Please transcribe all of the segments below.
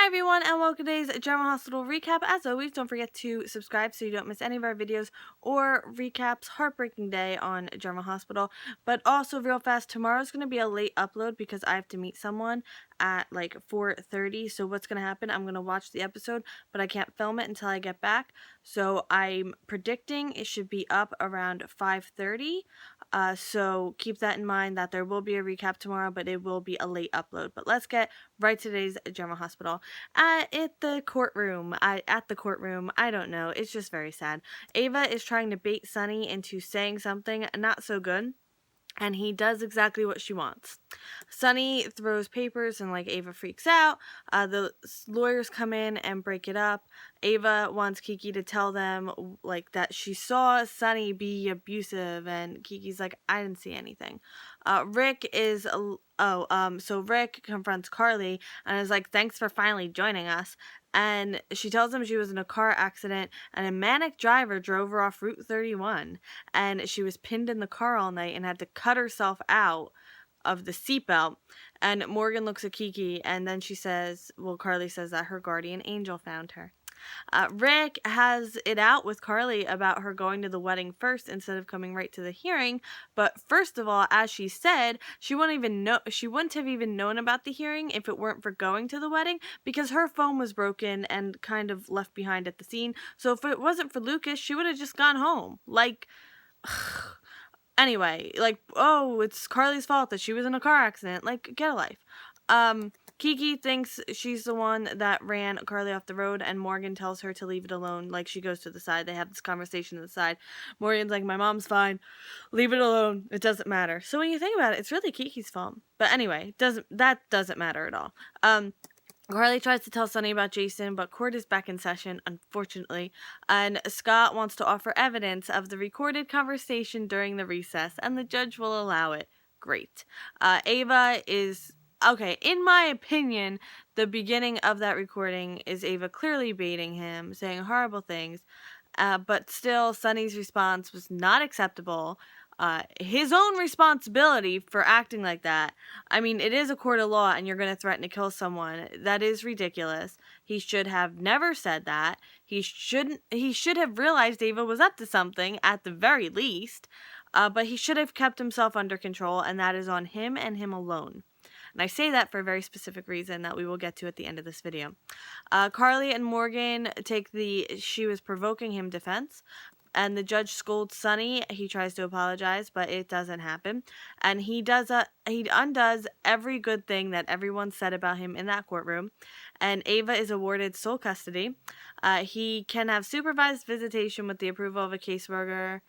Hi everyone, and welcome to today's General Hospital recap. As always, don't forget to subscribe so you don't miss any of our videos or recaps. Heartbreaking day on General Hospital. But also, real fast, tomorrow's going to be a late upload because I have to meet someone at like 4:30. So what's going to happen, I'm going to watch the episode, but I can't film it until I get back. So I'm predicting it should be up around 5:30. So keep that in mind that there will be a recap tomorrow, but it will be a late upload. But let's get right to today's General Hospital. At the courtroom, I don't know. It's just very sad. Ava is trying to bait Sonny into saying something not so good, and he does exactly what she wants. Sonny throws papers and Ava freaks out. The lawyers come in and break it up. Ava wants Kiki to tell them that she saw Sonny be abusive, and Kiki's like, I didn't see anything. Ric is so Ric confronts Carly and is like, thanks for finally joining us. And she tells him she was in a car accident and a manic driver drove her off Route 31, and she was pinned in the car all night and had to cut herself out of the seatbelt. And Morgan looks at Kiki, and then Carly says that her guardian angel found her. Ric has it out with Carly about her going to the wedding first instead of coming right to the hearing. But first of all, as she said, she wouldn't have even known about the hearing if it weren't for going to the wedding, because her phone was broken and kind of left behind at the scene. So if it wasn't for Lucas, she would have just gone home. Anyway, oh, it's Carly's fault that she was in a car accident. Get a life. Kiki thinks she's the one that ran Carly off the road, and Morgan tells her to leave it alone. She goes to the side. They have this conversation to the side. Morgan's like, my mom's fine. Leave it alone. It doesn't matter. So when you think about it, it's really Kiki's fault. But anyway, that doesn't matter at all. Carly tries to tell Sonny about Jason, but court is back in session, unfortunately, and Scott wants to offer evidence of the recorded conversation during the recess, and the judge will allow it. Great. Ava is... Okay, in my opinion, the beginning of that recording is Ava clearly baiting him, saying horrible things, but still, Sonny's response was not acceptable. His own responsibility for acting like that. I mean, it is a court of law and you're going to threaten to kill someone. That is ridiculous. He should have never said that. He should have realized Ava was up to something at the very least. But he should have kept himself under control, and that is on him and him alone. And I say that for a very specific reason that we will get to at the end of this video. Carly and Morgan take the she was provoking him defense. And the judge scolds Sonny. He tries to apologize, but it doesn't happen. And he undoes every good thing that everyone said about him in that courtroom. And Ava is awarded sole custody. He can have supervised visitation with the approval of a caseworker.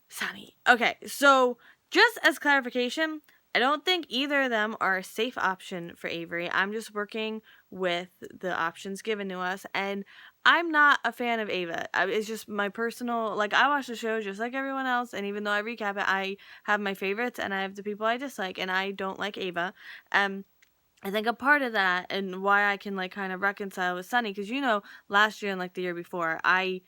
Sonny. Okay, so just as clarification, I don't think either of them are a safe option for Avery. I'm just working with the options given to us, and I'm not a fan of Ava. It's just my personal, I watch the show just like everyone else, and even though I recap it, I have my favorites, and I have the people I dislike, and I don't like Ava. I think a part of that, and why I can, kind of reconcile with Sonny, because, last year and, the year before, I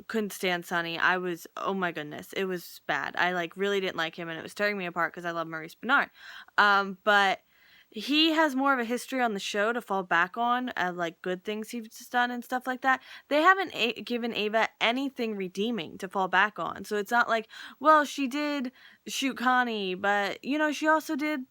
couldn't stand Sonny. I was, oh my goodness, it was bad. I really didn't like him, and it was tearing me apart because I love Maurice Bernard. But he has more of a history on the show to fall back on, good things he's done and stuff like that. They haven't given Ava anything redeeming to fall back on. So it's not well, she did shoot Connie, but she also did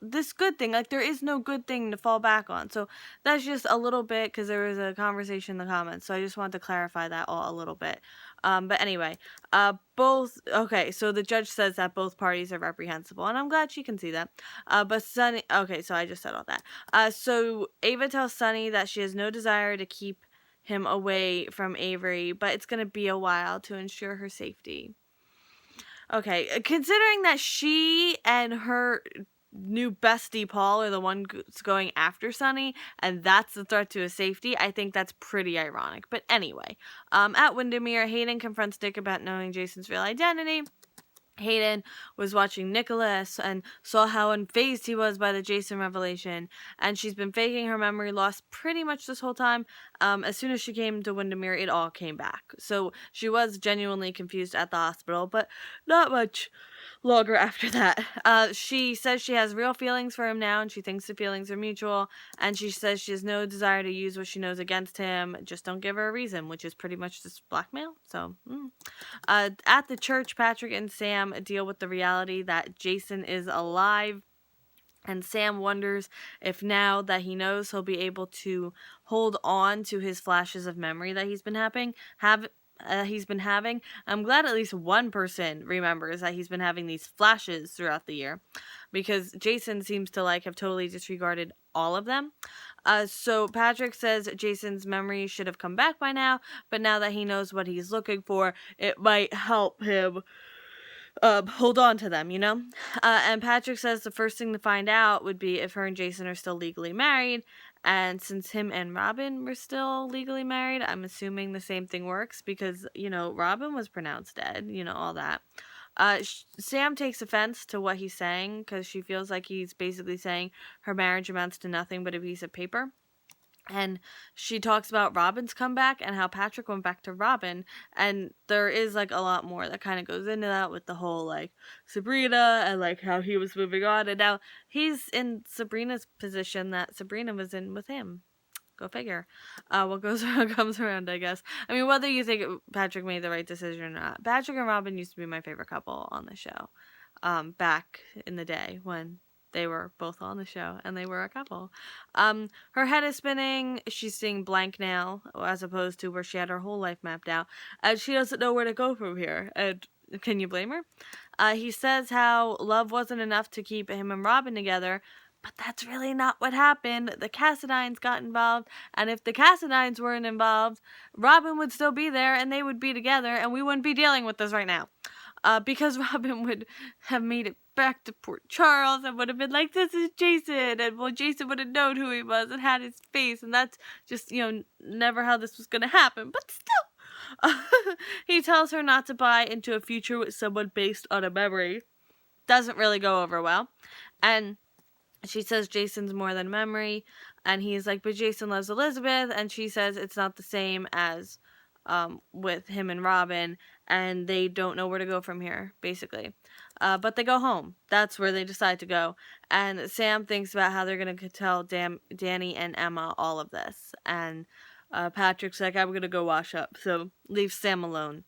this good thing. There is no good thing to fall back on. So that's just a little bit, because there was a conversation in the comments. So I just wanted to clarify that all a little bit. But anyway, okay, so the judge says that both parties are reprehensible, and I'm glad she can see that. But Sonny, okay, so I just said all that. So Ava tells Sonny that she has no desire to keep him away from Avery, but it's going to be a while to ensure her safety. Okay, considering that she and her new bestie Paul are the ones going after Sonny, and that's the threat to his safety, I think that's pretty ironic. But anyway, at Windermere, Hayden confronts Dick about knowing Jason's real identity. Hayden was watching Nicholas and saw how unfazed he was by the Jason revelation, and she's been faking her memory loss pretty much this whole time. As soon as she came to Windermere, it all came back. So she was genuinely confused at the hospital, but not much longer after that. She says she has real feelings for him now, and she thinks the feelings are mutual, and she says she has no desire to use what she knows against him. Just don't give her a reason, which is pretty much just blackmail. So, at the church, Patrick and Sam deal with the reality that Jason is alive. And Sam wonders if now that he knows, he'll be able to hold on to his flashes of memory that he's been having. I'm glad at least one person remembers that he's been having these flashes throughout the year, because Jason seems to have totally disregarded all of them. So Patrick says Jason's memory should have come back by now, but now that he knows what he's looking for, it might help him hold on to them, and Patrick says the first thing to find out would be if her and Jason are still legally married, and since him and Robin were still legally married, I'm assuming the same thing works, because, Robin was pronounced dead, all that. Sam takes offense to what he's saying, because she feels like he's basically saying her marriage amounts to nothing but a piece of paper. And she talks about Robin's comeback and how Patrick went back to Robin. And there is, a lot more that kind of goes into that with the whole, Sabrina and, how he was moving on. And now he's in Sabrina's position that Sabrina was in with him. Go figure. What goes around comes around, I guess. I mean, whether you think Patrick made the right decision or not. Patrick and Robin used to be my favorite couple on the show. Back in the day when they were both on the show, and they were a couple. Her head is spinning. She's seeing blank now, as opposed to where she had her whole life mapped out. And she doesn't know where to go from here. And can you blame her? He says how love wasn't enough to keep him and Robin together, but that's really not what happened. The Cassidines got involved, and if the Cassidines weren't involved, Robin would still be there, and they would be together, and we wouldn't be dealing with this right now. Because Robin would have made it back to Port Charles and would have been like, this is Jason, and Jason would have known who he was and had his face, and that's just, never how this was going to happen, but still. He tells her not to buy into a future with someone based on a memory. Doesn't really go over well. And she says Jason's more than memory, and he's like, but Jason loves Elizabeth, and she says it's not the same as with him and Robin, and they don't know where to go from here, basically. But they go home. That's where they decide to go. And Sam thinks about how they're going to tell Danny and Emma all of this. And Patrick's like, I'm going to go wash up. So leave Sam alone.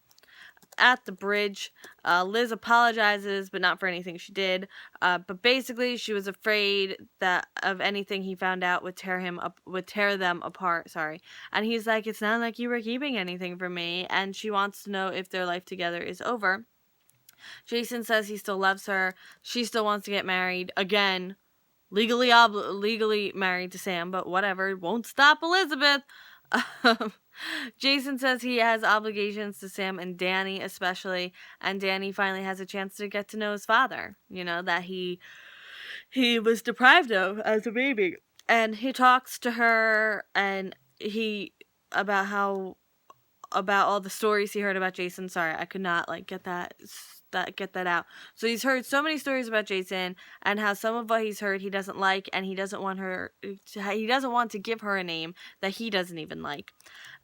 At the bridge, Liz apologizes, but not for anything she did. But basically, she was afraid that of anything he found out would tear them apart. Sorry, and he's like, "It's not like you were keeping anything from me." And she wants to know if their life together is over. Jason says he still loves her. She still wants to get married again, legally married to Sam, but whatever, won't stop Elizabeth. Jason says he has obligations to Sam and Danny especially, and Danny finally has a chance to get to know his father, that he was deprived of as a baby. And he talks to her and about all the stories he heard about Jason. Sorry, I could not get that out. So he's heard so many stories about Jason and how some of what he's heard he doesn't like, and he doesn't want to give her a name that he doesn't even like.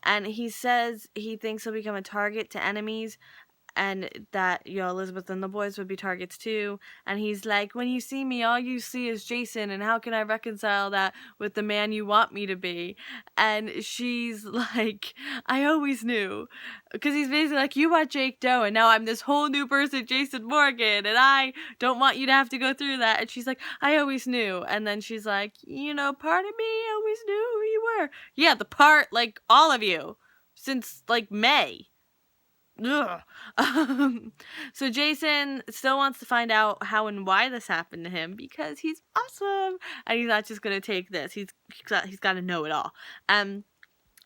And he says he thinks he'll become a target to enemies, and that, Elizabeth and the boys would be targets too. And he's like, when you see me, all you see is Jason, and how can I reconcile that with the man you want me to be? And she's like, I always knew. Because he's basically like, you want Jake Doe, and now I'm this whole new person, Jason Morgan, and I don't want you to have to go through that. And she's like, I always knew. And then she's like, part of me always knew who you were. Yeah, the part, all of you, since, May. Ugh. So Jason still wants to find out how and why this happened to him, because he's awesome, and he's not just gonna take this. He's got to know it all.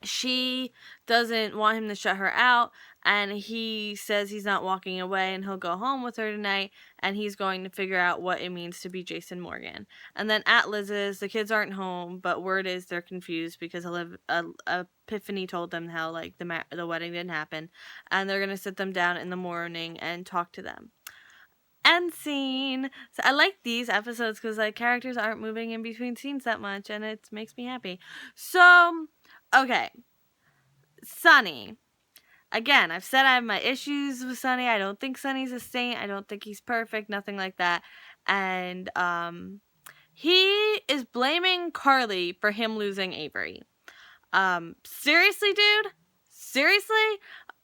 She doesn't want him to shut her out, and he says he's not walking away, and he'll go home with her tonight, and he's going to figure out what it means to be Jason Morgan. And then at Liz's, the kids aren't home, but word is they're confused because Epiphany told them how the wedding didn't happen, and they're gonna sit them down in the morning and talk to them. End scene. So I like these episodes because characters aren't moving in between scenes that much, and it makes me happy. So, okay, Sonny. again, I've said I have my issues with Sonny. I don't think Sonny's a saint. I don't think he's perfect. Nothing like that. And he is blaming Carly for him losing Avery. Seriously, dude? Seriously?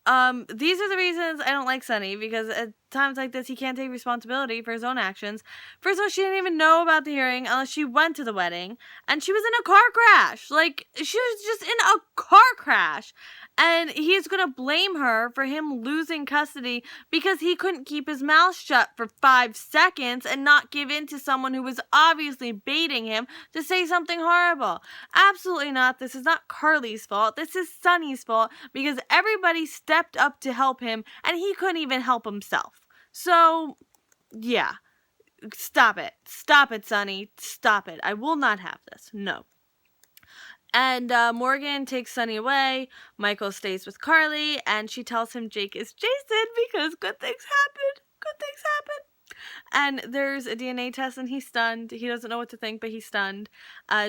These are the reasons I don't like Sonny, because at times like this, he can't take responsibility for his own actions. First of all, she didn't even know about the hearing unless she went to the wedding, and she was in a car crash. Like, she was just in a car crash. And he's gonna blame her for him losing custody because he couldn't keep his mouth shut for 5 seconds and not give in to someone who was obviously baiting him to say something horrible. Absolutely not. This is not Carly's fault. This is Sonny's fault, because everybody stepped up to help him and he couldn't even help himself. So, yeah. Stop it. Stop it, Sonny. Stop it. I will not have this. No. And Morgan takes Sonny away. Michael stays with Carly, and she tells him Jake is Jason because good things happen. Good things happen. And there's a DNA test, and he's stunned. He doesn't know what to think, but he's stunned.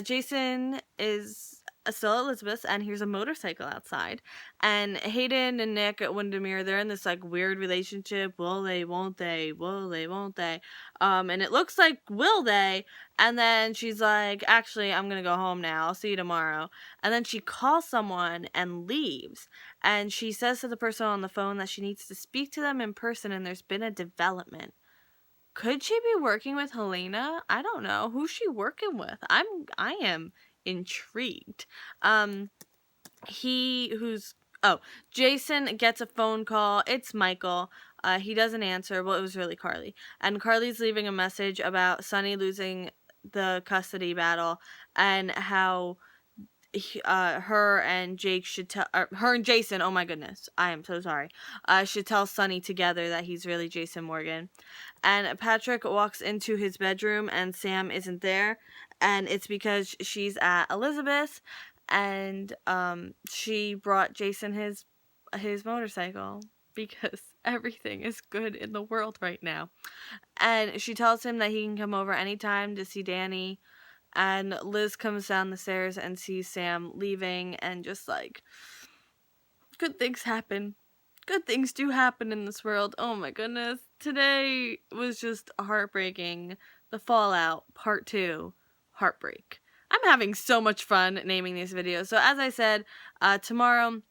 Jason is still Elizabeth's, and here's a motorcycle outside. And Hayden and Nick at Windermere, they're in this like weird relationship. Will they, won't they? Will they, won't they? And it looks like will they? And then she's like, actually, I'm gonna go home now. I'll see you tomorrow. And then she calls someone and leaves. And she says to the person on the phone that she needs to speak to them in person, and there's been a development. Could she be working with Helena? I don't know. Who's she working with? I am intrigued. Jason gets a phone call. It's Michael. He doesn't answer. Well, it was really Carly. And Carly's leaving a message about Sonny losing the custody battle and how her and Jason, oh my goodness, I am so sorry, should tell Sonny together that he's really Jason Morgan. And Patrick walks into his bedroom and Sam isn't there, and it's because she's at Elizabeth's, and she brought Jason his motorcycle because everything is good in the world right now. And she tells him that he can come over anytime to see Danny. And Liz comes down the stairs and sees Sam leaving, and just like, good things happen. Good things do happen in this world. Oh my goodness. Today was just heartbreaking. The Fallout Part 2, Heartbreak. I'm having so much fun naming these videos. So as I said, tomorrow,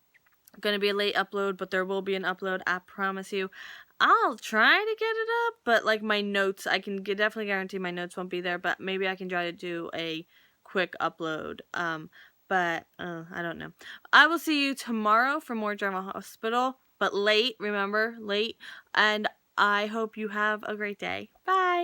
going to be a late upload, but there will be an upload, I promise you. I'll try to get it up, but like my notes, I can definitely guarantee my notes won't be there, but maybe I can try to do a quick upload. But I don't know. I will see you tomorrow for more Drama Hospital, but late, remember, late. And I hope you have a great day. Bye.